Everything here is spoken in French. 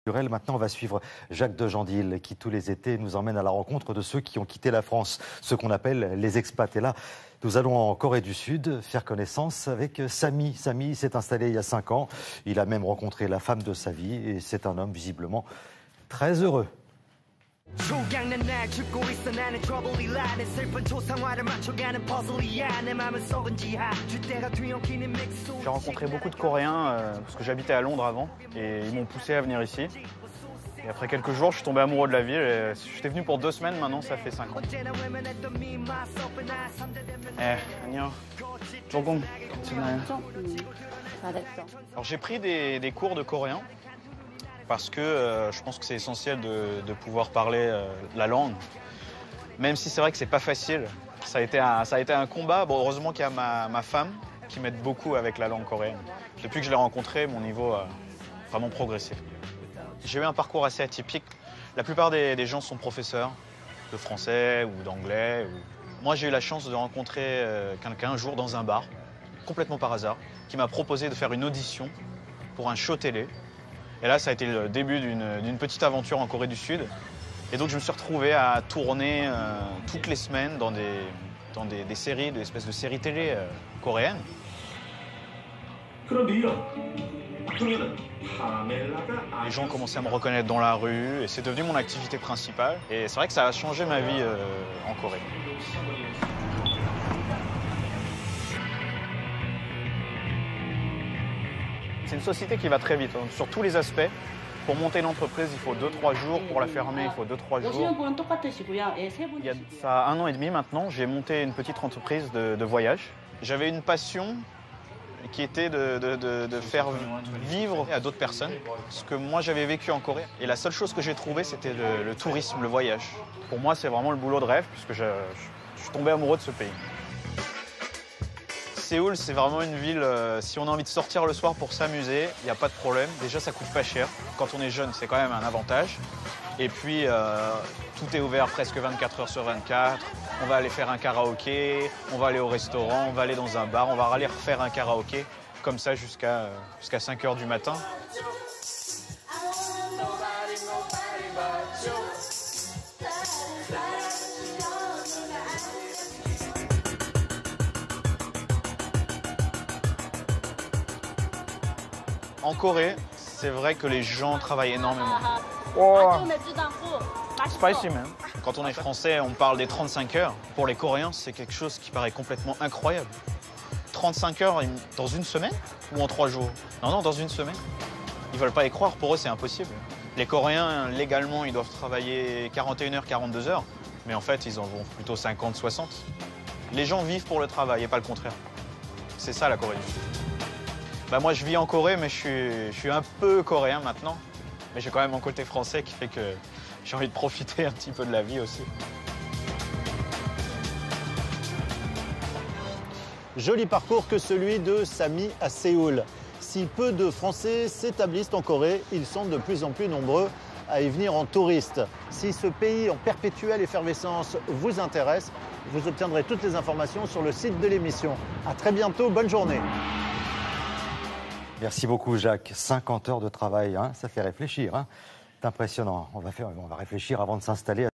Maintenant, on va suivre Jacques de Jandil qui, tous les étés, nous emmène à la rencontre de ceux qui ont quitté la France, ce qu'on appelle les expats. Et là, nous allons en Corée du Sud faire connaissance avec Sami. Sami s'est installé il y a 5 ans. Il a même rencontré la femme de sa vie et c'est un homme visiblement très heureux. J'ai rencontré beaucoup de Coréens parce que j'habitais à Londres avant et ils m'ont poussé à venir ici. Et après quelques jours, je suis tombé amoureux de la ville. Et j'étais venu pour 2 semaines, maintenant ça fait 5 ans. 안녕. 조금 괜찮아요. Alors j'ai pris des cours de coréen parce que je pense que c'est essentiel de pouvoir parler la langue. Même si c'est vrai que c'est pas facile. Ça a été un combat. Bon, heureusement qu'il y a ma femme qui m'aide beaucoup avec la langue coréenne. Depuis que je l'ai rencontrée, mon niveau a vraiment progressé. J'ai eu un parcours assez atypique. La plupart des gens sont professeurs de français ou d'anglais. Moi, j'ai eu la chance de rencontrer quelqu'un un jour dans un bar, complètement par hasard, qui m'a proposé de faire une audition pour un show télé. Et là, ça a été le début d'une petite aventure en Corée du Sud. Et donc, je me suis retrouvé à tourner toutes les semaines dans des séries, des espèces de séries télé coréennes. Les gens commençaient à me reconnaître dans la rue et c'est devenu mon activité principale. Et c'est vrai que ça a changé ma vie en Corée. C'est une société qui va très vite, hein, sur tous les aspects. Pour monter une entreprise, il faut 2-3 jours. Pour la fermer, il faut 2-3 jours. Il y a ça 1 an et demi maintenant, j'ai monté une petite entreprise de voyage. J'avais une passion qui était de faire vivre à d'autres personnes ce que moi j'avais vécu en Corée. Et la seule chose que j'ai trouvée, c'était le tourisme, le voyage. Pour moi, c'est vraiment le boulot de rêve puisque je suis tombé amoureux de ce pays. Séoul, c'est vraiment une ville, si on a envie de sortir le soir pour s'amuser, il n'y a pas de problème. Déjà, ça coûte pas cher. Quand on est jeune, c'est quand même un avantage. Et puis, tout est ouvert presque 24 heures sur 24. On va aller faire un karaoké, on va aller au restaurant, on va aller dans un bar, on va aller refaire un karaoké, comme ça jusqu'à 5 heures du matin. En Corée, c'est vrai que les gens travaillent énormément. Oh. Spicy, man. Quand on est français, on parle des 35 heures. Pour les Coréens, c'est quelque chose qui paraît complètement incroyable. 35 heures dans une semaine ou en 3 jours? Non, dans une semaine. Ils veulent pas y croire, pour eux c'est impossible. Les Coréens, légalement, ils doivent travailler 41 heures, 42 heures. Mais en fait, ils en vont plutôt 50, 60. Les gens vivent pour le travail et pas le contraire. C'est ça la Corée du Sud. Bah moi, je vis en Corée, mais je suis un peu coréen maintenant. Mais j'ai quand même mon côté français qui fait que j'ai envie de profiter un petit peu de la vie aussi. Joli parcours que celui de Sami à Séoul. Si peu de Français s'établissent en Corée, ils sont de plus en plus nombreux à y venir en touriste. Si ce pays en perpétuelle effervescence vous intéresse, vous obtiendrez toutes les informations sur le site de l'émission. À très bientôt, bonne journée. Merci beaucoup Jacques. 50 heures de travail, hein, ça fait réfléchir. Hein. C'est impressionnant. On va réfléchir avant de s'installer.